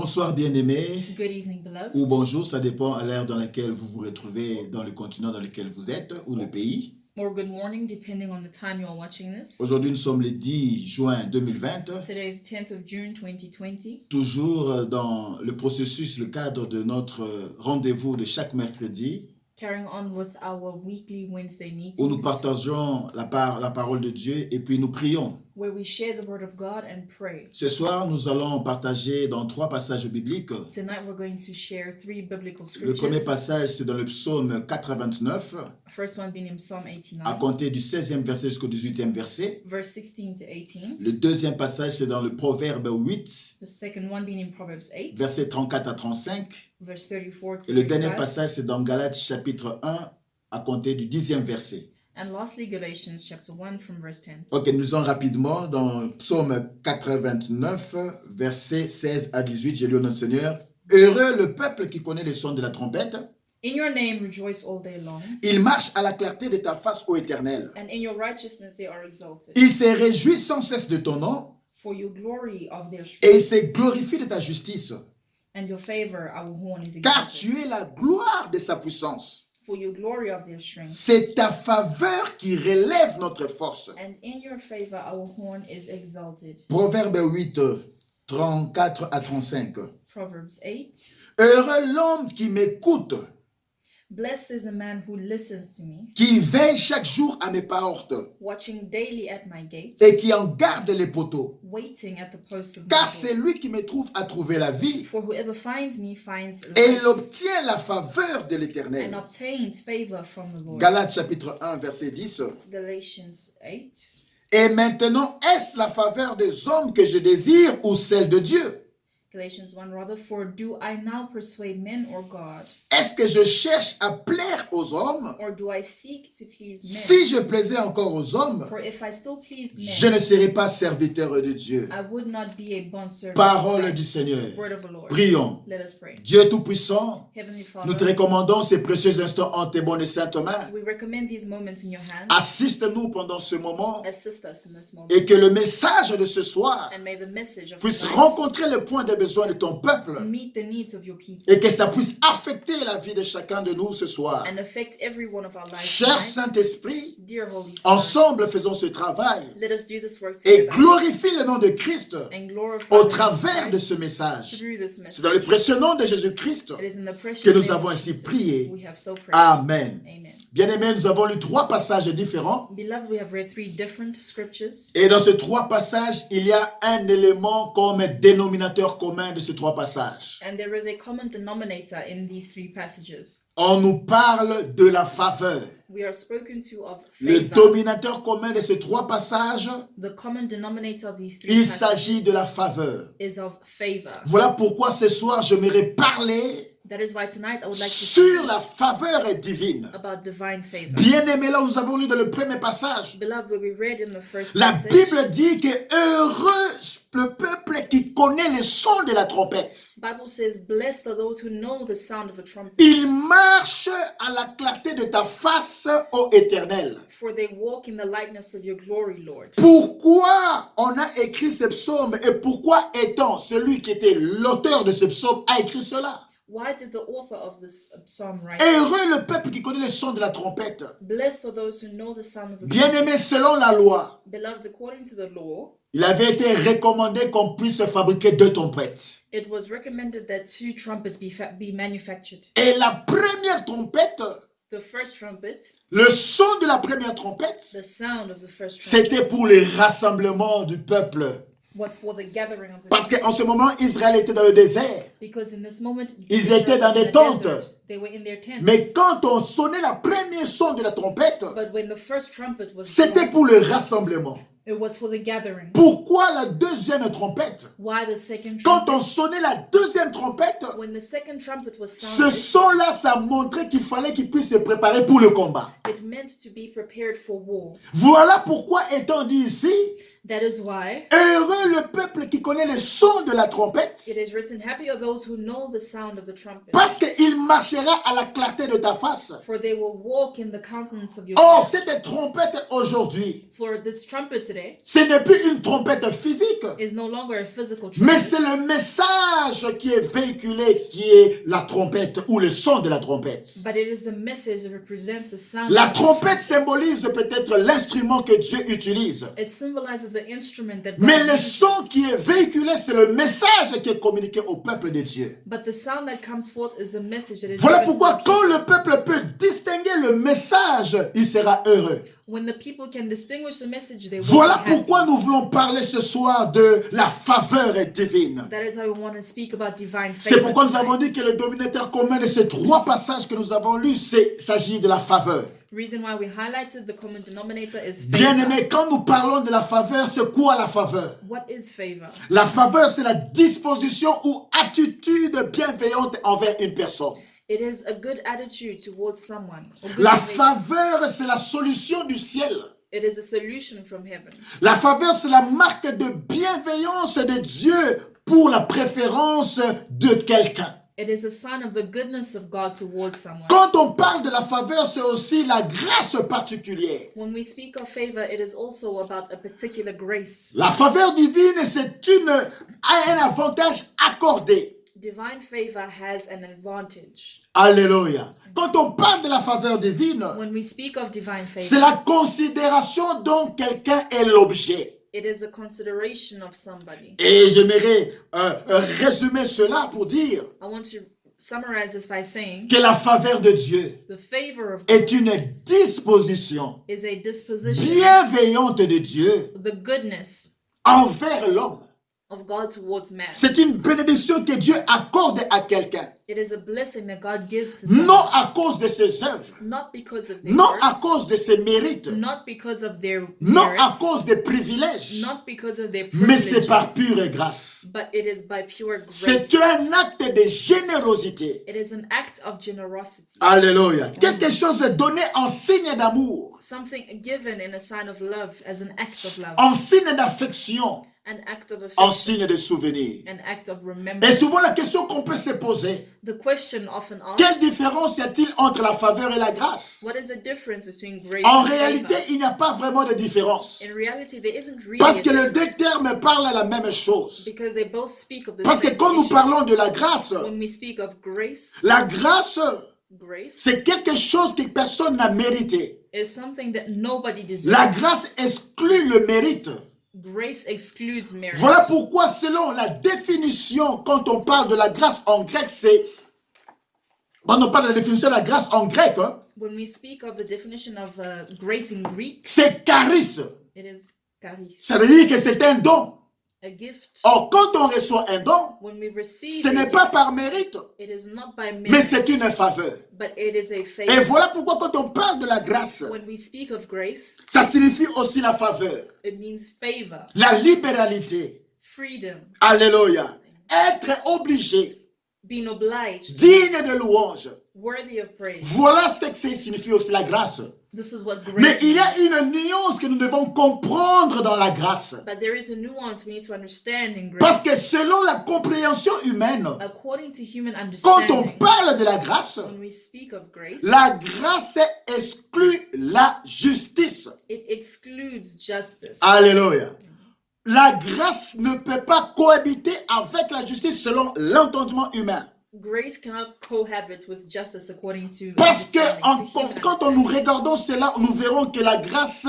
Bonsoir bien-aimés, Good evening, beloved. ou bonjour, ça dépend à l'heure dans laquelle vous vous retrouvez dans le continent dans lequel vous êtes, ou le pays. Or good morning, depending on the time you are watching this. Aujourd'hui, nous sommes le 10 juin 2020, Today is 10th of June 2020. toujours dans le processus, le cadre de notre rendez-vous de chaque mercredi, Carrying on with our weekly Wednesday où nous meetings, partageons la parole de Dieu et puis nous prions. where we share the word of God and pray. Ce soir, nous allons partager dans 3 passages bibliques. Tonight we're going to share 3 biblical Le premier scriptures. passage, c'est dans le psaume 89, First one being in Psalm à 89, compter du 16e verset jusqu'au 18e verset. verse 16 to 18. Le deuxième passage, c'est dans le Proverbe 8, The second one being in Proverbs 8, versets 34 à 35. verse 34 to Et le dernier 35. passage, c'est dans Galates chapitre 1, à compter du 10e verset. And lastly, Galatians chapter 1 from verse 10. Ok, nous allons rapidement dans Psaume 89, versets 16 à 18. J'ai lu au nom du Seigneur. Heureux le peuple qui connaît le son de la trompette. In your name rejoice all day long, Il marche à la clarté de ta face, ô Éternel. and in your righteousness they are exalted. Il se réjouit sans cesse de ton nom For your glory of their et strength il se glorifie de ta justice. and your favor, our horn is Car exalted. tu es la gloire de sa puissance. For your glory of their strength, C'est ta faveur qui relève notre force. and in your favor, our horn is exalted. Proverbe 8, 34 à 35. Proverbs 8. Heureux l'homme qui m'écoute, Blessed is a man who listens to me, qui veille chaque jour à mes portes watching daily at my gates, et qui en garde les poteaux. waiting at the posts of my Car door. c'est lui qui me trouve à trouver la vie For whoever finds me finds et life il obtient la faveur de and l'Éternel. obtains favor from the Lord. Galates chapitre 1, verset 10. Galatians 8. Et maintenant, est-ce la faveur des hommes que je désire ou celle de Dieu? Galatians 1 rather, for do I now persuade men or God? Est-ce que je cherche à plaire aux hommes? Or do I seek to please men? Si je plaisais encore aux hommes, For if I still pleased je men, ne serais pas serviteur de Dieu. I would not be a bondservant. Parole of du Christ. Seigneur. Word of the Lord. Prions. Let us pray. Dieu Tout-Puissant, Heavenly nous te Father, recommandons ces précieux instants en tes bonnes et saintes mains. we recommend these moments in your hands. Assiste-nous pendant ce moment Assist us in this moment. et que le message de ce soir And may the message of puisse tonight rencontrer le point de besoin de ton peuple meet the needs of your people et que ça puisse affecter la vie de chacun de nous ce soir. and affect every one of our lives Cher tonight. Saint-Esprit, Dear Holy Spirit, ensemble faisons ce travail let us do this work et together glorifie le nom de Christ and glorify au the name of travers de Christ ce message. through this C'est dans le message. précieux nom de Jésus-Christ It is in the precious que nous name avons of ainsi Jesus prié. we have so prayed. Amen. Amen. Bien-aimés, nous avons lu 3 passages différents. Beloved, we have read 3 different scriptures. Et dans ces 3 passages, il y a un élément comme dénominateur commun de ces 3 passages. And there is a common denominator in these 3 passages. On nous parle de la faveur. We are spoken to of Le favor. dominateur commun de ces 3 passages, The common denominator of these 3 il s'agit passages de la faveur. is of favor. Voilà pourquoi ce soir, j'aimerais parler That is why tonight I would like to sur speak la faveur divine. about divine favor. Bien-aimés, là nous avons lu dans le premier passage, Beloved, what we read in the first la passage, Bible dit que heureux le peuple qui connaît le son de la trompette. Bible says, blessed are those who know the sound of a trumpet, Il marche à la clarté de ta face, ô Éternel. for they walk in the likeness of your glory, Lord. Pourquoi on a écrit ce psaume et pourquoi étant celui qui était l'auteur de ce psaume a écrit cela? Why did the author of this psalm write, Heureux le peuple qui connaît le son de la trompette. blessed are those who know the sound of a trumpet? Bien-aimé, selon la loi, Beloved, according to the law, il avait été recommandé qu'on puisse fabriquer 2 trompettes. it was recommended that 2 trumpets be manufactured. Et la première trompette, The first trumpet, le son de la première trompette, the sound of the first trumpet, c'était pour le rassemblement du peuple. was for the gathering of the Parce people. qu'en ce moment, Israël était dans le désert. Because in this moment, Ils Israel étaient dans was in des the tentes. desert. They were in their tents. Mais quand on sonnait la première son de la trompette, But when the first trumpet was c'était blown, pour le rassemblement. it was for the gathering. Pourquoi la deuxième trompette? Why the second Quand trumpet? on sonnait la deuxième trompette, When the second trumpet was ce sounded, son-là, ça montrait qu'il fallait qu'ils puissent se préparer pour le combat. it meant to be prepared for war. Voilà pourquoi, étant dit ici, That is why heureux le peuple qui connaît le son de la trompette, it is written, happy are those who know the sound of the trumpet, parce qu'il marchera à la clarté de ta face. for they will walk in the countenance of your Or, face. cette trompette aujourd'hui, For this trumpet today ce n'est plus une trompette physique, is no longer a physical mais trumpet, c'est le message qui est véhiculé qui est la trompette ou le son de la trompette. but it is the message that represents the sound. La of the trompette trumpet. symbolise peut-être l'instrument que Dieu utilise. It symbolizes the instrument that Mais God le uses. son qui est véhiculé, c'est le message qui est communiqué au peuple de Dieu. But the sound that comes forth is the message that is Voilà given to pourquoi the quand people. le peuple peut distinguer le message, il sera heureux. When the people can distinguish the message, they will Voilà be happy. pourquoi nous voulons parler ce soir de la faveur divine. That is why we want to speak about divine C'est favor. pourquoi nous tonight. avons dit que le dominateur commun de ces trois passages que nous avons lus, il s'agit de la faveur. Reason why we highlighted the common denominator is Bien favor. aimé, quand nous parlons de la faveur, c'est quoi la faveur? What is favor? La faveur, c'est la disposition ou attitude bienveillante envers une personne. It is a good attitude towards someone. Or good La behavior. faveur, c'est la solution du ciel. It is a solution from heaven. La faveur, c'est la marque de bienveillance de Dieu pour la préférence de quelqu'un. It is a sign of the goodness of God towards someone. Quand on parle de la faveur, c'est aussi la grâce particulière. When we speak of favor, it is also about a particular grace. La faveur divine, c'est un avantage accordé. Divine favor has an advantage. Alléluia. Quand on parle de la faveur divine, When we speak of divine c'est favor, la considération dont quelqu'un est l'objet. it is the consideration of somebody. Et j'aimerais résumer cela pour dire I want to summarize this by saying que la faveur de Dieu the favor of God est une disposition is a disposition, bienveillante de Dieu the goodness envers l'homme. of God towards man. C'est une bénédiction que Dieu accorde à quelqu'un. It is a blessing that God gives to Non someone, à cause de ses œuvres, not because of their non à works, cause de ses mérites, not because of their non à merits, cause des privilèges, not because of their mais c'est par privileges, pure grâce. but it is by pure grace. C'est un acte de générosité. It is an act of generosity, Alléluia. Quelque chose de donné en signe d'amour, something given in a sign of love, as an act of love, en signe d'affection, an act of en affection, signe de souvenir. an act of Et remembrance. souvent la question qu'on peut se poser, The question often asked, quelle différence y a-t-il entre la faveur et la grâce? what is the difference between grace En and réalité, favor? il n'y a pas vraiment de différence. In reality, there isn't really Parce a que les deux difference, termes parlent à la même chose. because they both speak of the Parce que same quand nous issue. parlons de la grâce, When we speak of grace, la grâce, grace c'est quelque chose que personne n'a mérité. is something that nobody deserves. La grâce exclut le mérite. Grace excludes merit. Voilà pourquoi, selon la définition, quand on parle de la grâce en grec, c'est... Quand on parle de la définition de la grâce en grec, hein, When we speak of the definition of grace in Greek, c'est charis. it is charis, Ça veut dire que c'est un don. a gift. Or, quand on reçoit un don, When we receive ce a n'est gift, pas par mérite, it is not by mais merit, c'est une faveur. but it is a Et favor. voilà pourquoi quand on parle de la grâce, When we speak of grace, ça signifie aussi la faveur, it means favor, la libéralité. freedom, Alléluia. Être obligé, being obliged, digne de louange. worthy of praise. Voilà ce que ça signifie aussi la grâce. This is what Mais grace il y means. a une nuance que nous devons comprendre dans la grâce. But there is a nuance we need to understand in Parce grace. que selon la compréhension humaine, According to human quand on understanding, parle de la grâce, when we speak of grace, la grâce exclut la justice. it excludes justice. Alléluia. La grâce ne peut pas cohabiter avec la justice selon l'entendement humain. Grace cannot cohabit with justice according to Parce que understanding, to human quand nous understanding. regardons cela, nous verrons que la grâce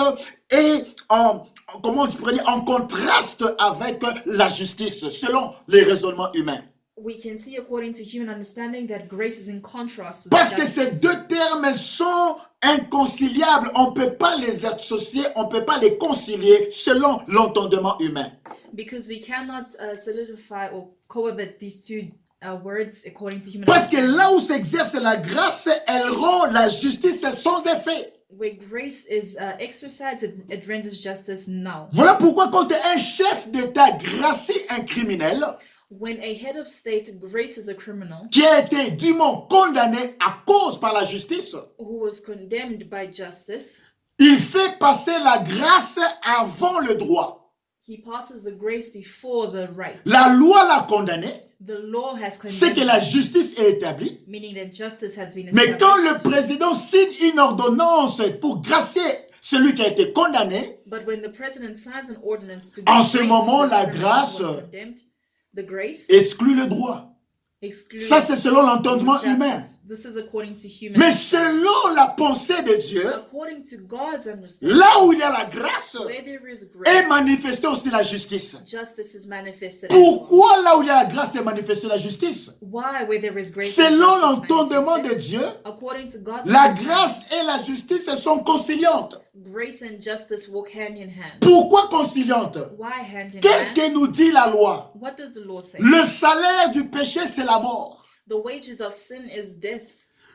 est comment je pourrais dire, en contraste avec la justice selon les raisonnements humains. We can see according to human understanding that grace is in contrast with Parce que justice. ces deux termes sont inconciliables. On ne peut pas les associer, on ne peut pas les concilier selon l'entendement humain. Because we cannot solidify or cohabit these two words according to human Parce que understanding. là où s'exerce la grâce, elle rend la justice sans effet. Where grace is exercised, it renders justice null. Voilà pourquoi quand un chef d'État gracie un criminel When a head of state graces a criminal qui a été dûment condamné à cause par la justice, who was condemned by justice, il fait passer la grâce avant le droit. he passes the grace before the right. La loi l'a condamné, The law has c'est que condemned, la justice est établie. meaning that justice has been Mais quand established. le président signe une ordonnance pour gracier celui qui a été condamné, But when the president signs an ordinance to en give ce grace moment, to this la criminal who grâce was condemned, the grace exclut le droit. excludes Ça, c'est selon l'entendement humain. justice. This is according to human Mais understanding. selon la pensée de Dieu, According to God's understanding, là où il y a la grâce, where there is est grace, manifestée aussi la justice. justice is manifested as well. Pourquoi là où il y a la grâce est manifestée la justice? Why, where there is grace, Selon and justice l'entendement de manifested? Dieu, According to God's la understanding, grâce et la justice sont conciliantes. grace and justice walk hand in hand. Pourquoi conciliantes? Why hand in Qu'est-ce hand? que nous dit la loi? What does the law say? Le salaire du péché, c'est la mort. The wages of sin is death.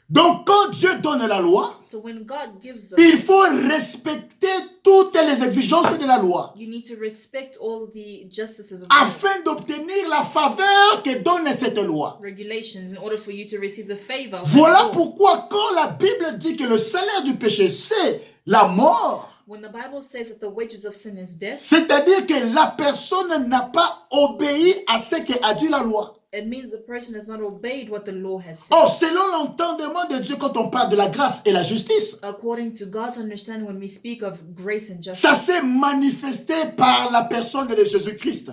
Donc, quand Dieu donne la loi, So when God gives the il law, faut respecter toutes les exigences de la loi you need to respect all the justices of God, afin d'obtenir la faveur que donne cette loi. regulations, in order for you to receive the favor of Voilà the law. pourquoi quand la Bible dit que le salaire du péché, c'est la mort, When the Bible says that the wages of sin is death, c'est-à-dire que la personne n'a pas obéi à ce qu'a dit la loi. it means the person has not obeyed what the law has said. Or, selon l'entendement de Dieu, quand on parle de la grâce et la justice, According to God's understanding, when we speak of grace and ça justice, s'est manifesté par la personne de Jésus-Christ.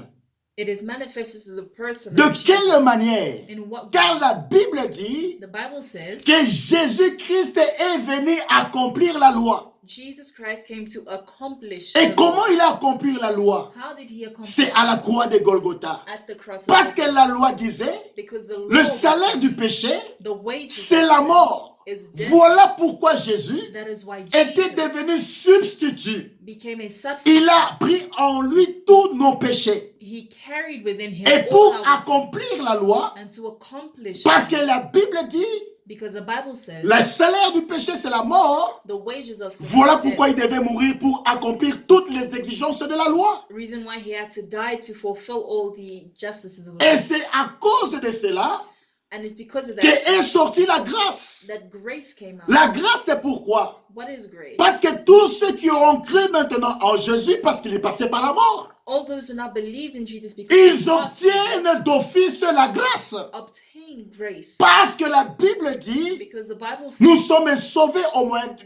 it is manifested to the person De of Jesus. quelle manière? In what way? Car la Bible dit The Bible says que Jésus-Christ est venu accomplir la loi. Jesus Christ came to accomplish Et the comment law. il a accompli la loi? How did he accomplish C'est à la croix de Golgotha. at the cross of Parce que Golgotha? la loi disait, Because the law le was salaire saying du péché, the wages c'est of la sin mort. is death. Voilà pourquoi Jésus That is why était Jesus devenu substitut. became a substitute. Il a pris en lui tous nos péchés. He carried within him Et all pour our sins. accomplir la loi, And to accomplish parce it, que la Bible dit, because the Bible says le salaire du péché, c'est la mort. the wages of sin Voilà is death. pourquoi il devait mourir pour accomplir toutes les exigences de la loi. Reason why he had to die to fulfill all the justices of the Et law. c'est à cause de cela And it's because of that qu'est sortie la grâce. that grace came out. La grâce, c'est pourquoi? What is grace? Parce que tous ceux qui auront cru maintenant en Jésus, parce qu'il est passé par la mort, All those who not believed in Jesus because ils they lost their obtiennent d'office la grâce. obtain grace. Parce que la Bible dit, Because the Bible says nous sommes sauvés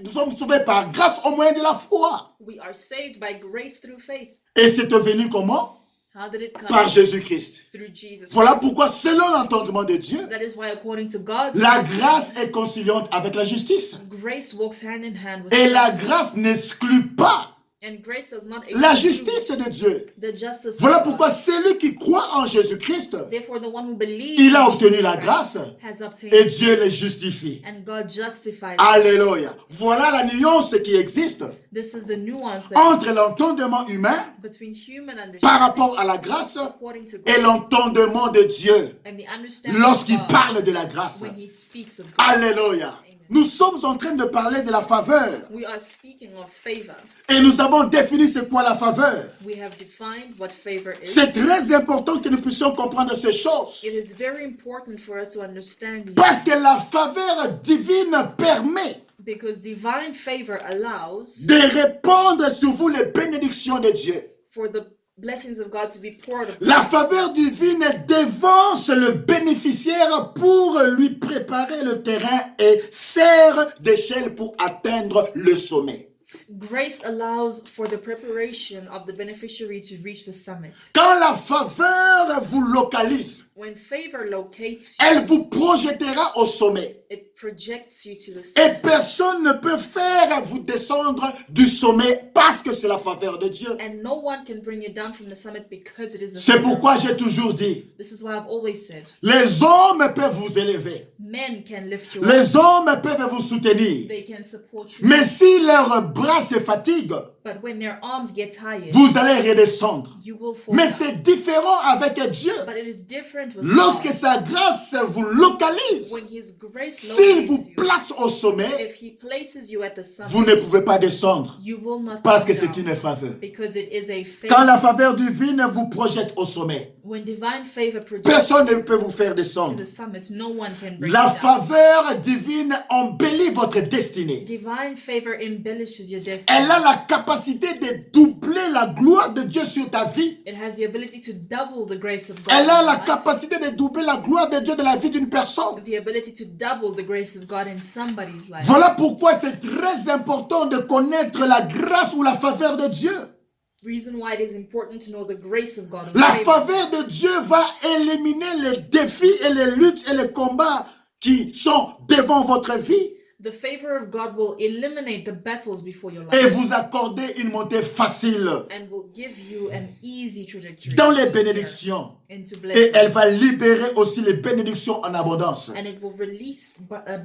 nous sommes sauvés par grâce au moyen de la foi. we are saved by grace through faith. Et c'est venu comment? How did it come? Par Jésus-Christ. Through Jesus Voilà Christ. pourquoi, selon l'entendement de Dieu, That is why, according to God's la understanding, grâce est conciliante avec la justice. grace walks hand in hand with Et la justice. grâce n'exclut pas And grace does not la exclude justice de Dieu. the justice Voilà of God. pourquoi celui qui croit en Jésus-Christ, Therefore, the one who believes il a in obtenu Jesus la Christ grâce has obtained et Dieu le justifie. and God justifies. Alléluia. Voilà la nuance qui existe This is the nuance that entre l'entendement humain between human par understanding rapport à la grâce according to et God l'entendement de Dieu and the understanding lorsqu'il of God parle de la grâce. when he speaks of God. Alléluia. Nous sommes en train de parler de la faveur We are speaking of favor. et nous avons défini c'est quoi la faveur. We have defined what favor is. C'est très important que nous puissions comprendre ces choses It is very important for us to understand these parce que la faveur divine permet because divine favor allows de répandre sur vous les bénédictions de Dieu. for the blessings of God to be poured upon. La faveur divine dévance le bénéficiaire pour lui préparer le terrain et sert d'échelle pour atteindre le sommet. Grace allows for the preparation of the beneficiary to reach the summit. Quand la faveur vous localise, When favor locates elle you, vous projettera au sommet. it projects you to the Et summit. personne ne peut faire vous descendre du sommet parce que c'est la faveur de Dieu. And no one can bring you down from the summit because it is the C'est favor. pourquoi j'ai toujours dit, This is why I've always said, les hommes peuvent vous élever. men can lift you up. Les hommes peuvent vous soutenir. They can support you. Mais si leurs bras se fatiguent, But when their arms get tired, vous allez redescendre. you will fall Mais down. c'est différent avec Dieu. But it is different with Lorsque God. sa grâce vous localise, When His grace s'il vous locates you, place au sommet, if He places you at the summit, vous ne pouvez pas descendre you will not parce que come c'est down une faveur. because it is a favor. Quand la faveur divine vous projette au sommet, When divine favor projects personne ne peut vous faire to descendre. the summit, no one can bring La you down. faveur divine embellit votre destinée. Divine favor embellishes your destiny. Elle a la capacité de doubler la gloire de Dieu sur ta vie. It has the ability to double the grace of God. Elle in a your la life. capacité capacité de doubler la gloire de Dieu dans la vie d'une personne. the ability to double the grace of God in somebody's life. Voilà pourquoi c'est très important de connaître la grâce ou la faveur de Dieu. Reason why it is important to know the grace of God. La faveur de Dieu va éliminer les défis et les luttes et les combats qui sont devant votre vie The favor of God will eliminate the battles before your et life vous accorder une montée facile and will give you an easy trajectory dans les bénédictions. into Et elle blessings. va libérer aussi les bénédictions en abondance. And it will release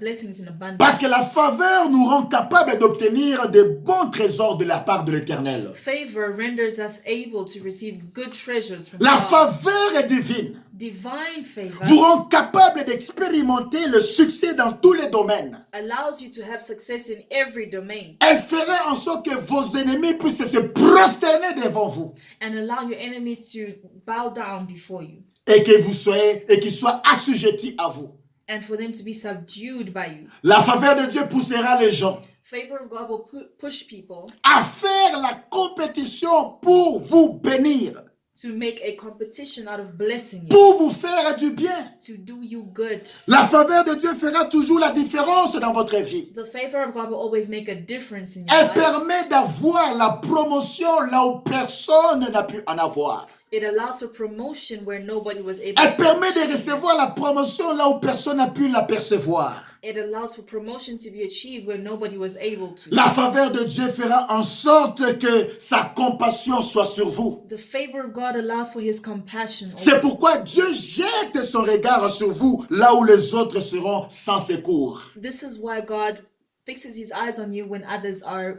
blessings in abundance. Parce que la faveur nous rend capables d'obtenir de bons trésors de la part de l'Éternel. Favor renders us able to receive good treasures from La God. faveur est divine. Divine favor Vous rend capable d'expérimenter le succès dans tous les domaines. allows you to have success in every domain Elle ferait en sorte que vos ennemis puissent se prosterner devant vous and allow your enemies to bow down before you et que vous soyez et qu'ils soient assujettis à vous. and for them to be subdued by you. La faveur de Dieu poussera les gens Favor of God will push people à faire la compétition pour vous bénir, to make a competition out of blessing you, pour vous faire du bien. to do you good. La faveur de Dieu fera toujours la différence dans votre vie. The favor of God will always make a difference in your Elle life. permet d'avoir la promotion là où personne n'a pu en avoir. It allows for promotion where nobody was able Elle to. permet de recevoir la promotion là où personne n'a pu l'apercevoir. It allows for promotion to be achieved where nobody was able to. La faveur de Dieu fera en sorte que sa compassion soit sur vous. The favor of God allows for his compassion. C'est pourquoi Dieu jette son regard sur vous là où les autres seront sans secours. This is why God fixes his eyes on you when others are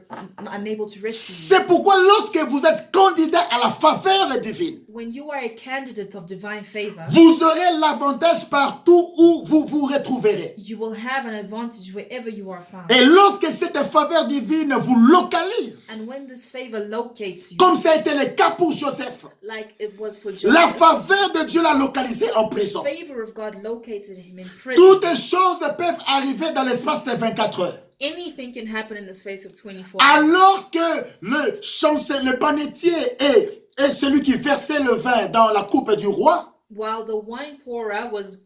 unable to rescue C'est pourquoi lorsque vous êtes candidat à la faveur divine, you. When you are a candidate of divine favor, vous aurez l'avantage partout où vous vous retrouverez. you will have an advantage wherever you are found. Et lorsque cette faveur divine vous localise, And when this favor locates you, comme ça a été le cas pour Joseph, like it was for la Joseph, faveur de Dieu l'a localisé en prison. the favor of God located him in prison. Toutes les choses peuvent arriver dans l'espace de 24 heures. Anything can happen in the space of 24 hours. Alors que le chancelier, le panetier et celui qui versait le vin dans la coupe du roi, While the wine pourer was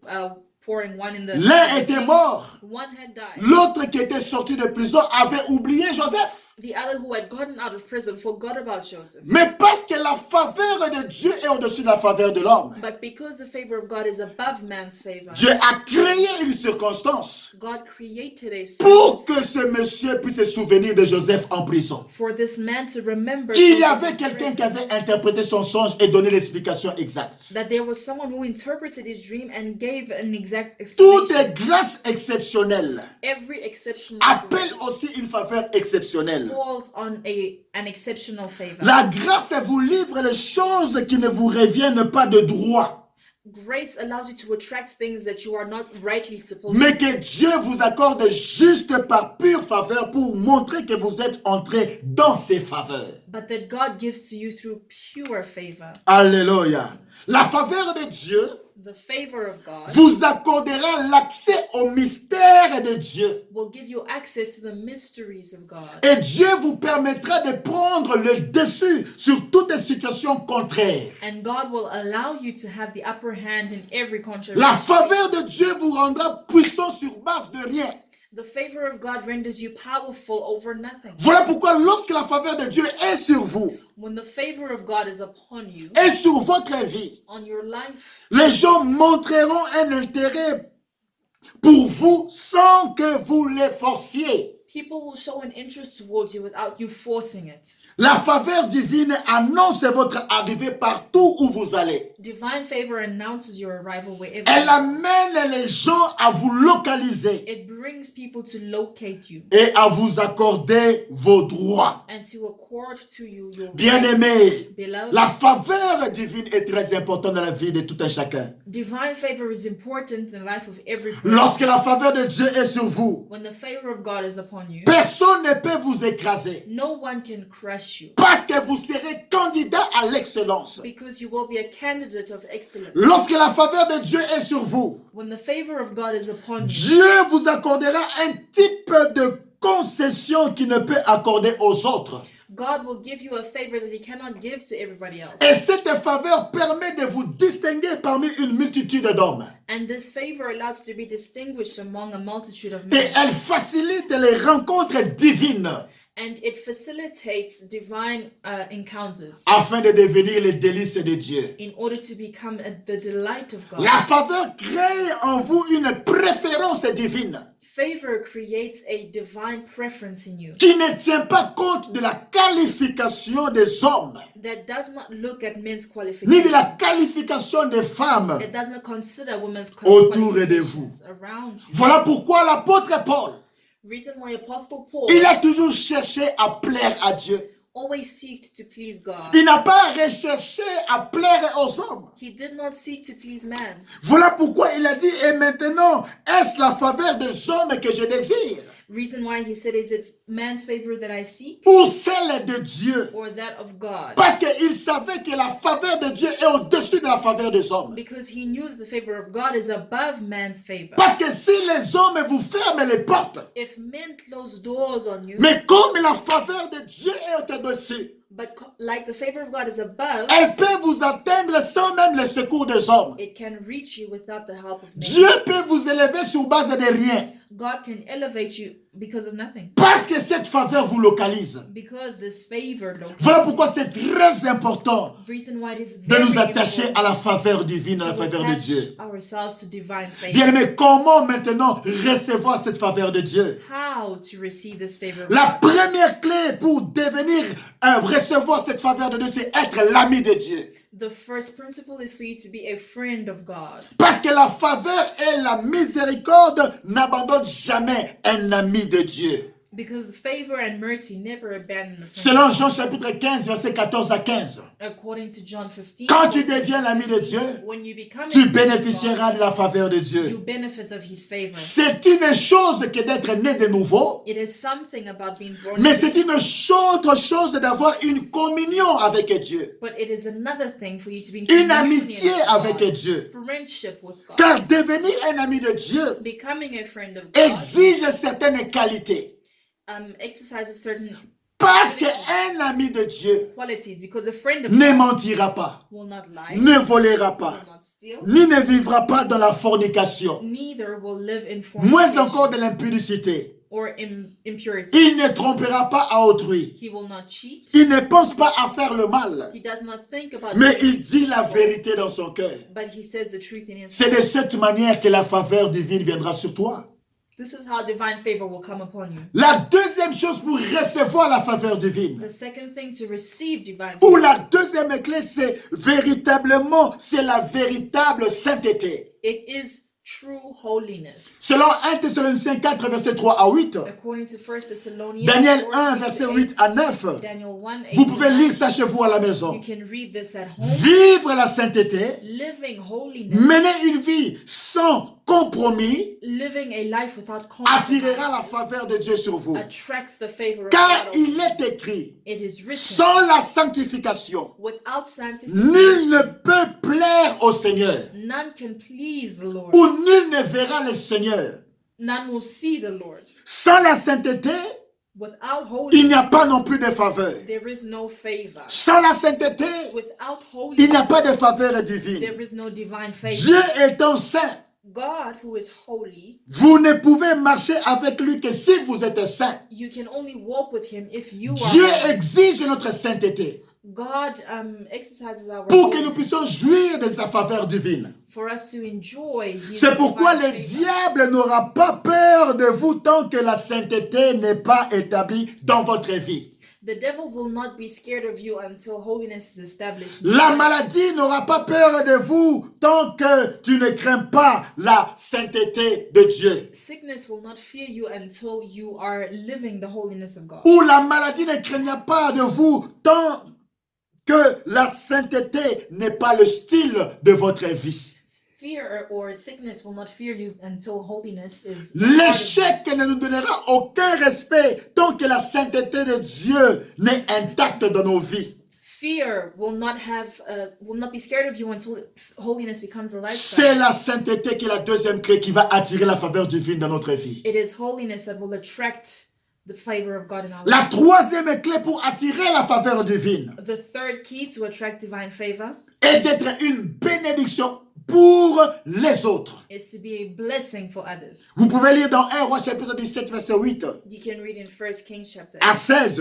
pouring wine in the l'un était mort. one had died. L'autre qui était sorti de prison avait oublié Joseph. The other who had gotten out of prison forgot about Joseph. Mais parce que la faveur de Dieu est au-dessus de la faveur de l'homme, But because the favor of God is above man's favor, Dieu a créé une circonstance God created a pour circumstance que ce monsieur puisse se souvenir de Joseph en prison. for this man to remember Qu'il y Joseph avait in quelqu'un qui prison. avait interprété son songe et donné l'explication exacte. That there was someone who interpreted his dream and gave an exact Toutes explanation. les grâces exceptionnelles Every exceptional appellent grace aussi une faveur exceptionnelle. calls on an exceptional favor. La grâce vous livre les choses qui ne vous reviennent pas de droit, Grace allows you to attract things that you are not rightly supposed mais to. que Dieu vous accorde juste par pure faveur pour montrer que vous êtes entré dans ses faveurs. But that God gives to you through pure favor. Alléluia. La faveur de Dieu The favor of God vous accordera l'accès au mystère de Dieu. will give you access to the mysteries of God. Et Dieu vous permettra de prendre le dessus sur toutes les situations contraires. And God will allow you to have the upper hand in every controversy. La faveur de Dieu vous rendra puissant sur base de rien. The favor of God renders you powerful over nothing. Voilà pourquoi lorsque la faveur de Dieu est sur vous When the favor of God is upon you, et sur votre vie, on your life, les gens montreront un intérêt pour vous sans que vous les forciez. people will show an interest towards you without you forcing it. La faveur divine annonce votre arrivée partout où vous allez. Divine favor announces your arrival wherever Elle you amène les gens à vous localiser It brings people to locate you et à vous accorder vos droits. and to accord to you your rights. Bien-aimés, Beloved, la faveur divine est très importante dans la vie de tout un chacun. divine favor is important in the life of every person. Lorsque la faveur de Dieu est sur vous, When the favor of God is upon you, personne ne peut vous écraser no one can crush you parce que vous serez candidat à l'excellence. because you will be a candidate of excellence. Lorsque la faveur de Dieu est sur vous, When the favor of God is upon you, Dieu vous accordera un type de concession qu'il ne peut accorder aux autres. God will give you a favor that he cannot give to everybody else. Et cette faveur permet de vous distinguer parmi une multitude d'hommes. And this favor allows you to be distinguished among a multitude of Et men. elle facilite les rencontres divines And it facilitates divine encounters afin de devenir les délices de Dieu. in order to become the delight of God. La faveur crée en vous une préférence divine Favor creates a divine preference in you qui ne tient pas compte de la qualification des hommes, that does not look at men's ni de qualifications. la qualification des femmes. It does not consider women's Autour de vous. qualifications around you. Voilà pourquoi l'apôtre Paul, Reason why Apostle Paul il a toujours cherché à plaire à Dieu. always seeked to please God. Il n'a pas recherché à plaire aux hommes. He did not seek to please man. Voilà pourquoi il a dit, et maintenant, est-ce la faveur des hommes que je désire, Reason why he said, is it man's favor that I seek ou celle de Dieu? or that of God? Parce qu'il savait que la faveur de Dieu est au-dessus de la faveur des hommes. Because he knew that the favor of God is above man's favor. Parce que si les hommes vous ferment les portes, If men close doors on you, mais comme la faveur de Dieu est au-dessus, but like the favor of God is above, elle peut vous atteindre sans même le secours des hommes. it can reach you without the help of men. Dieu peut vous élever sur base de rien. God can elevate you because of nothing. Parce que cette faveur vous localise. Because this favor Voilà locates pourquoi c'est très important you. Reason why it is de very nous attacher important à la faveur divine, à la to faveur de attach Dieu. ourselves to divine favor. Bien aimé, comment maintenant recevoir cette faveur de Dieu? How to receive this favor of La God? première clé pour devenir, recevoir cette faveur de Dieu, c'est être l'ami de Dieu. The first principle is for you to be a friend of God. Parce que la faveur et la miséricorde n'abandonnent jamais un ami de Dieu. Because favor and mercy never abandon a friend. Selon Jean chapitre 15, verset 14 à 15. According to John 15, Quand tu deviens l'ami de Dieu, when you become a tu friend of God, bénéficieras de la faveur de you Dieu. benefit of his favor. C'est une chose que d'être né de nouveau, It is something about being born mais again, c'est une autre chose d'avoir une communion avec Dieu, but it is another thing for you to be in une communion amitié with avec God, Dieu. friendship with God. Car devenir un ami de Dieu Becoming a friend of God exige certaines qualités. exercises certain Parce qu'un ami de Dieu qualities, because a friend of ne God mentira pas, will not lie, ne volera pas, will not steal, ni ne vivra pas dans la fornication, neither will live in moins fornication encore de l'impudicité. or impurity. Il ne trompera pas à autrui. He will not cheat. Il ne pense pas à faire le mal, He does not think about mais doing il dit la vérité dans son cœur. but he says the truth in his C'est de cette manière que la faveur divine viendra sur toi. This is how divine favor will come upon you. La deuxième chose pour recevoir la faveur divine, The second thing to receive divine ou favor, la deuxième clé, c'est véritablement, c'est la véritable sainteté. it is true holiness. Selon 1 Thessaloniciens 4, verset 3 à 8, According to 1 Thessalonians Daniel 4, 1, verset 8 à 9, Daniel 1, 8 vous pouvez to lire 9. ça chez vous à la maison. You can read this at home. Vivre la sainteté, Living holiness, mener une vie sans compromis, living a life without compromise, attirera la faveur de Dieu sur vous. attracts the favor of Car God. il est écrit, It is written, sans la sanctification, without nul ne sanctification, peut plaire au Seigneur, none can please the Lord. ou nul ne verra le Seigneur. None will see the Lord. Sans la sainteté, Without il n'y a holiness, pas non plus de faveur. there is no favor. Sans la sainteté, Without il n'y a holiness, pas de faveur divine. there is no divine favor. Dieu étant saint, God, who is holy, vous ne pouvez marcher avec lui que si vous êtes saint. you can only walk with him if you are Dieu holy. exige notre sainteté God exercises our pour que nous holiness puissions jouir de sa faveur divine. for us to enjoy his C'est pourquoi divine le favor. diable n'aura pas peur de vous tant que la sainteté n'est pas établie dans votre vie. The devil will not be scared of you until holiness is established. La maladie n'aura pas peur de vous tant que tu ne crains pas la sainteté de Dieu. Sickness will not fear you until you are living the holiness of God. Ou la maladie ne craignra pas de vous tant que la sainteté n'est pas le style de votre vie. Fear or sickness will not fear you until holiness is a part of you. L'échec ne nous donnera aucun respect tant que la sainteté de Dieu n'est intacte dans nos vies. Fear will not be scared of you until holiness becomes a C'est lifestyle. la sainteté qui est la deuxième clé qui va attirer la faveur divine dans notre vie. It is holiness that will attract the favor of God in our La lives. troisième clé pour attirer la faveur divine The third key to attract divine favor est d'être une bénédiction pour les autres. is to be a blessing for others. Vous pouvez lire dans 1 Roi chapitre 17 verset 8 You can read in 1 Kings chapter à 8 16.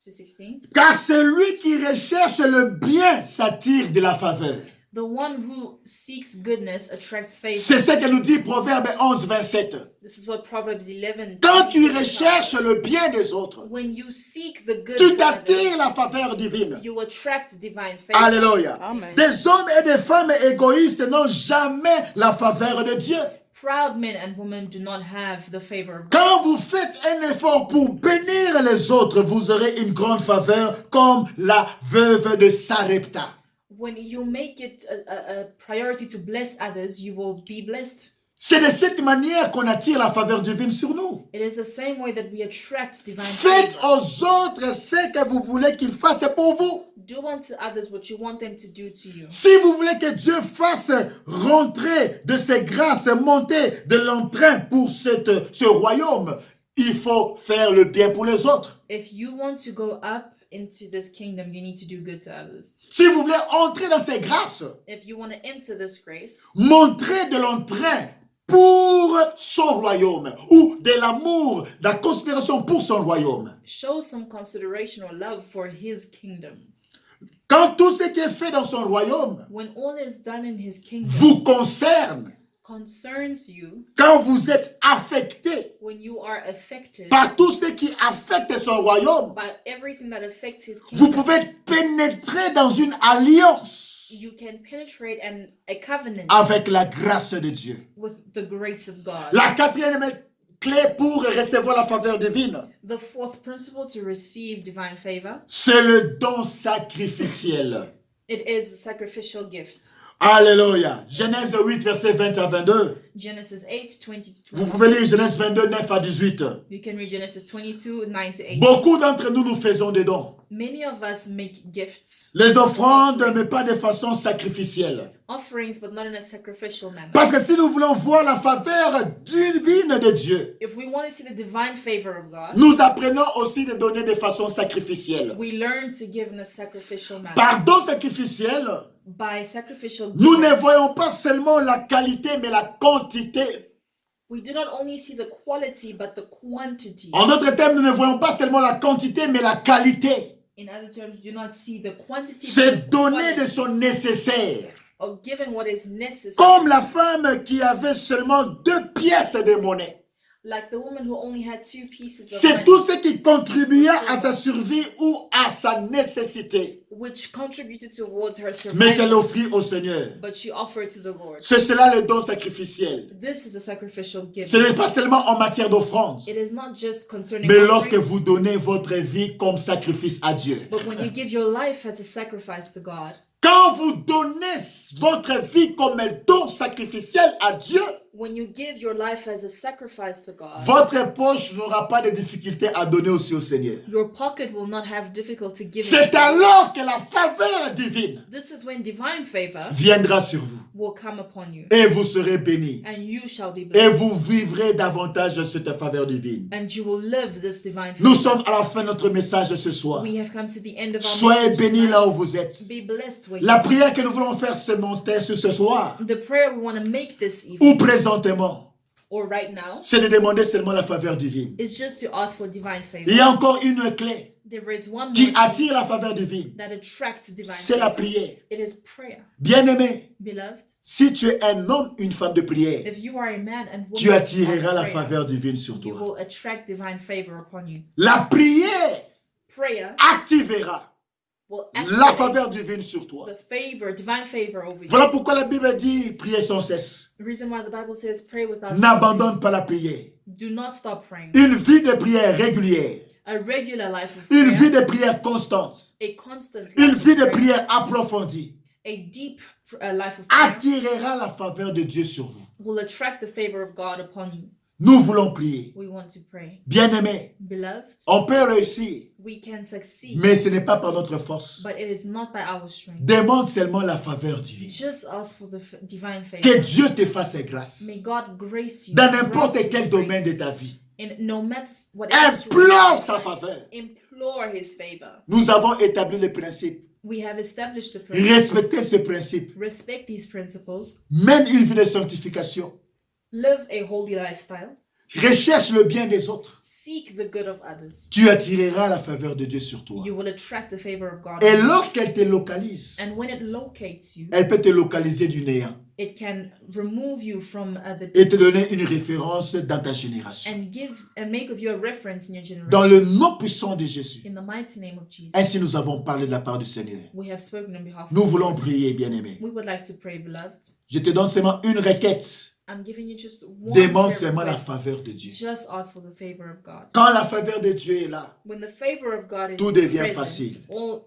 to 16. Car celui qui recherche le bien s'attire de la faveur. The one who seeks goodness attracts favor. C'est ce que nous dit Proverbe 11, 27. This is what Proverbs 11. Quand tu 27 recherches tells us. le bien des autres, When you seek the good tu for t'attires others, la faveur divine. you attract divine favor. Alléluia. Amen. Des hommes et des femmes égoïstes n'ont jamais la faveur de Dieu. Proud men and women do not have the favor of God. Quand vous faites un effort pour bénir les autres, vous aurez une grande faveur comme la veuve de Sarepta. When you make it a priority to bless others, you will be blessed. C'est de cette manière qu'on attire la faveur divine sur nous. It is the same way that we attract divine Faites favor. aux autres ce que vous voulez qu'ils fassent pour vous. Do unto others what you want them to do to you. Si vous voulez que Dieu fasse rentrer de ses grâces, monter de l'entrain pour ce royaume, il faut faire le bien pour les autres. If you want to go up into this kingdom, you need to do good to others. Si vous voulez entrer dans ses grâces, If you want to enter this grace, montrez de l'entrain pour son royaume ou de l'amour, de la considération pour son royaume. show some consideration or love for his kingdom. Quand tout ce qui est fait dans son royaume When all is done in his kingdom vous concerne, concerns you, quand vous êtes affecté when you are affected par tout ce qui affecte son royaume, by everything that affects his vous kingdom, pouvez pénétrer dans une alliance you can penetrate a covenant avec la grâce de Dieu. with the grace of God. La quatrième clé pour recevoir la faveur divine, The fourth principle to receive divine favor, c'est le don sacrificiel. it is a sacrificial gift. Alléluia. Genèse 8, verset 20 à 22. Genesis 8, 20 to Vous 22. pouvez lire Genèse 22, 9 à 18. You can read Genesis 22, 9 to 18. Beaucoup d'entre nous, nous faisons des dons. Many of us make gifts, Les offrandes, mais pas de façon sacrificielle. offerings, but not in a sacrificial manner. Parce que si nous voulons voir la faveur divine de Dieu, If we want to see the divine favor of God, nous apprenons aussi de donner de façon sacrificielle. we learn to give in a sacrificial manner. Par don sacrificiel, By sacrificial nous ne giving, voyons pas seulement la qualité, mais la quantité. we do not only see the quality, but the quantity. En d'autres termes, nous ne voyons pas seulement la quantité, mais la qualité. In other terms, do not see the quantity, but C'est the donner de quality, son nécessaire. or giving what is necessary. Comme la femme qui avait seulement 2 pièces de monnaie. Like the woman who only had 2 pieces of C'est money, tout ce qui contribua à sa survie ou à sa nécessité, which contributed towards her mais qu'elle survival, offrit au Seigneur. but she offered to the Lord. C'est cela le don sacrificiel. This is a sacrificial Ce gift. n'est pas seulement en matière d'offrande, It is not just concerning mais lorsque offerings, vous donnez votre vie comme sacrifice à Dieu. but when you give your life as a sacrifice to God. Quand vous donnez votre vie comme un don sacrificiel à Dieu, When you give your life as a sacrifice to God, votre poche n'aura pas de difficulté à donner aussi au Seigneur. your pocket will not have difficulty giving. C'est alors que la faveur divine This is when divine favor viendra sur vous will come upon you, et vous serez bénis. and you shall be Et blessed, vous vivrez davantage de cette faveur divine. and you will live this divine Nous favor. sommes à la fin de notre message ce soir. We have come to the end of our Soyez message bénis tonight. là où vous êtes. Be blessed where La you prière que nous voulons faire ce matin, ce soir, are. The prayer we want to make this ou evening, présentement, or right now, c'est de demander seulement la faveur divine. is just to ask for divine favor. Il y a encore une clé There is one qui more thing attire la faveur divine. that attracts divine C'est la favor. prière. It is prayer. Bien-aimé, Beloved, si tu es un homme, une femme de prière, if you are a man and woman tu attireras of la prayer, faveur divine sur you toi. will attract divine favor upon you. La prière Prayer activera will la activate faveur divine sur toi. the favor, divine favor over you. Voilà pourquoi la Bible dit prier sans cesse. The reason why the Bible says pray without N'abandonne pas la prière. ceasing. Do not stop praying. Une vie de prière régulière. A regular life of Une vie prayer, de prière constante. a constant Une life of vie de prayer, prière approfondie a deep life of prayer attirera la faveur de Dieu sur vous. will attract the favor of God upon you. Nous voulons prier. We want to pray. Bien-aimés, Beloved, on peut réussir, we can succeed, mais ce n'est pas par notre force. but it is not by our strength. Demande seulement la faveur divine. Just ask for the divine favor. Que Dieu te fasse grâce May God grace you dans grant n'importe you quel grace domaine de ta vie. in no matter whatever Implore sa situation, faveur. implore his favor. Nous avons établi le principe. We have established the principles. Respectez ce principe. Respect these principles. Mène une vie de sanctification. Live a holy lifestyle. Recherche le bien des autres. Seek the good of others. Tu attireras la faveur de Dieu sur toi. You will attract the favor of God. Et lorsqu'elle te localise, And when it locates you, elle peut te localiser du néant it can remove you from the et te donner une référence dans ta génération. and make of you a reference in your generation. Dans le nom puissant de Jésus. In the mighty name of Jesus. Ainsi nous avons parlé de la part du Seigneur. We have spoken on behalf of Nous the voulons Lord. prier, bien-aimés. We would like to pray, beloved. Je te donne seulement une requête. I'm giving you just one Demande prayer seulement la request. faveur de Dieu. Just ask for the favor of God. Quand la faveur de Dieu est là, When the favor of God is tout devient present, facile.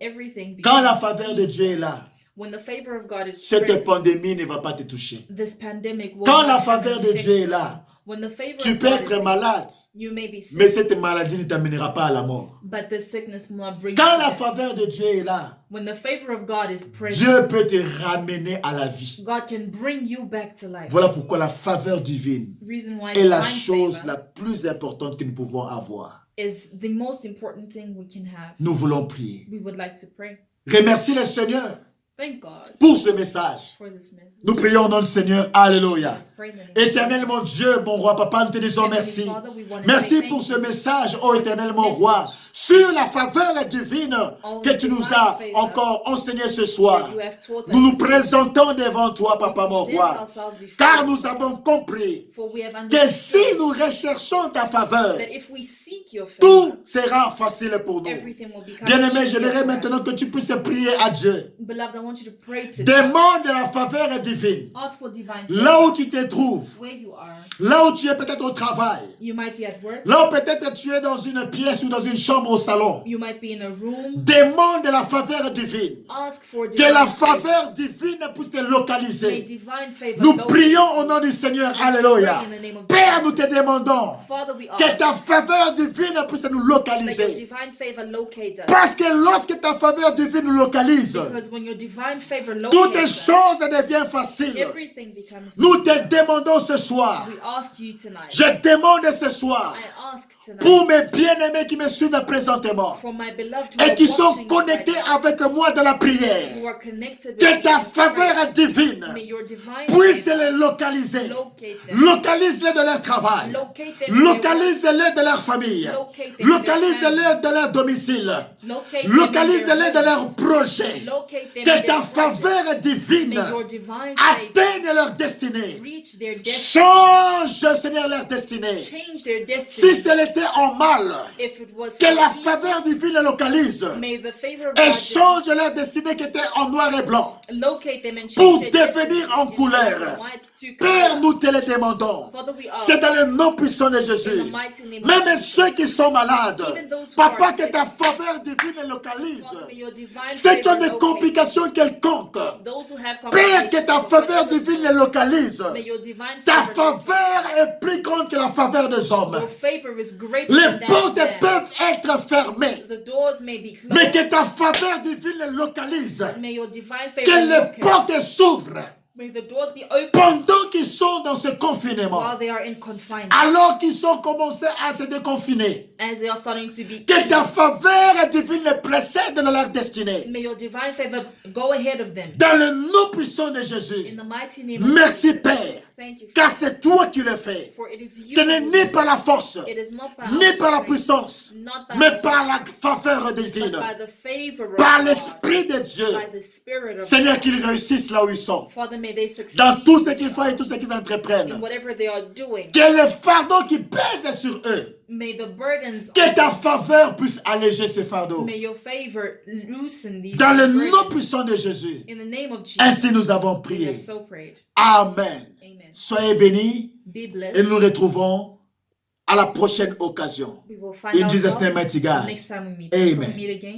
everything quand la becomes faveur de easy. Dieu est là, When the favor of God is cette present, pandémie ne va pas te toucher. this pandemic will Quand not la have faveur an de effect Dieu est on là, you. When the favor tu of peux God être is malade, you may be sick, mais cette maladie ne t'amènera pas à la mort. but the sickness will not bring Quand you la to death. faveur de Dieu est là, When the favor of God is present, Dieu peut te ramener à la vie. God can bring you back to life. Voilà pourquoi la faveur divine Reason why est la divine chose favor la plus importante que nous pouvons avoir. is the most important thing we can have. Nous voulons prier. We would like to pray. Remercie le Seigneur Thank God pour ce message. for this message. Nous prions au nom du Seigneur. Alléluia. Let's pray in the name of Éternel Jesus. mon Dieu, mon roi, papa, nous te disons Heavenly merci. Father, we want to Merci say pour thank ce you message, ô for éternel this mon roi, message. sur la faveur divine que tu nous as divine favor encore enseigné ce that soir. you have taught us Nous nous this présentons devant toi, papa mon present roi, ourselves before car you. nous avons compris For we have que si understood nous recherchons ta faveur, that if we seek your favor, tout sera facile pour nous. everything will become Bien-aimé, easier j'aimerais for maintenant us. que tu puisses prier à Dieu. Beloved, I want you to pray to God. Demande la faveur divine. Ask for divine Là favor. où tu te trouves, Where you are. là où tu es peut-être au travail, You might be at work. là où peut-être tu es dans une pièce ou dans une chambre au salon. You might be in a room. Demande la faveur divine. Ask for Que divine la favor. faveur divine puisse te May localiser. divine favor Nous locate prions au you. nom du Seigneur. And Alléluia. pray in the name of Père, Jesus. nous te demandons Father, we que ask ta faveur divine puisse nous that your localiser. divine favor locate us. Parce que lorsque ta faveur divine nous localise, Because when your divine favor toutes les locates us, choses deviennent faciles. everything becomes Nous te easier. demandons ce soir. We ask you tonight. Je demande ce soir I ask tonight pour mes bien-aimés qui me suivent présentement for my beloved who et are qui sont watching connectés right now, avec moi dans la prière. who are connected Que with me ta in prayer. faveur divine May your divine puisse favor les localiser. locate them. Localise-les de leur travail. Locate them in their work. Localise-les de leur famille. Locate them in their Localise-les de leur domicile. Locate them in Localise-les their de leurs homes. projets. Locate them in Que their ta projects. faveur divine May your divine favor atteigne leur destinée. reach their destiny. Change, Seigneur, leur destinée. Change their Si destiny. ce était en mal, If it was que la for evil, faveur divine les localise may the favor of et God change leur destinée qui était en noir et blanc locate them and pour change their devenir destiny en in couleur. black and white to Père, color. nous te le demandons. Father, we ask C'est dans le nom puissant de in Jésus. the mighty name of Même Jesus. ceux qui sont malades, Even those who Papa, are que sick. ta faveur divine les localise. Father, may your divine Ceux qui ont favor des locate complications quelconques, them. Those who have Père, que ta complications of faveur whatever divine sort, les localise. may your divine Ta favor locate faveur est plus grande que la faveur des hommes. them. Your favor is greater Les than that portes of man. peuvent être fermées, The doors may be closed. mais que ta faveur divine les localise. May your divine favor Que les locate. portes s'ouvrent May the doors be open pendant qu'ils sont dans ce confinement. while they are in confinement. Alors qu'ils ont commencé à se déconfiner. As they are starting to be Que ta faveur divine les précède dans leur destinée. may your divine favor go ahead of them. Dans le nom puissant de In Jésus. the mighty name of Merci Jesus. Père. Thank you. Car c'est toi qui le fais. For it is you Ce n'est who ni do par it. la force, It is not by ni our par la strength, puissance, not by mais our par la might, faveur but divine. by the favor of Par God, l'Esprit de Dieu. by the Spirit of Seigneur, God. qu'ils réussissent là où ils sont. Father, may they succeed Dans tout ce qu'ils font et tout ce qu'ils in entreprennent. whatever they are doing. Que le fardeau qui pèse sur eux, May the burdens que of ta faveur puisse alléger ces fardeaux. may your favor loosen these Dans le burdens. nom puissant de Jésus. In the name of Jesus, Ainsi nous avons we prié. have so prayed. Amen. Amen. Soyez bénis Be et blessed. nous nous retrouvons à la prochaine occasion. We will find In Jesus' ourselves name, mighty God. next time we meet. Amen. So we meet again.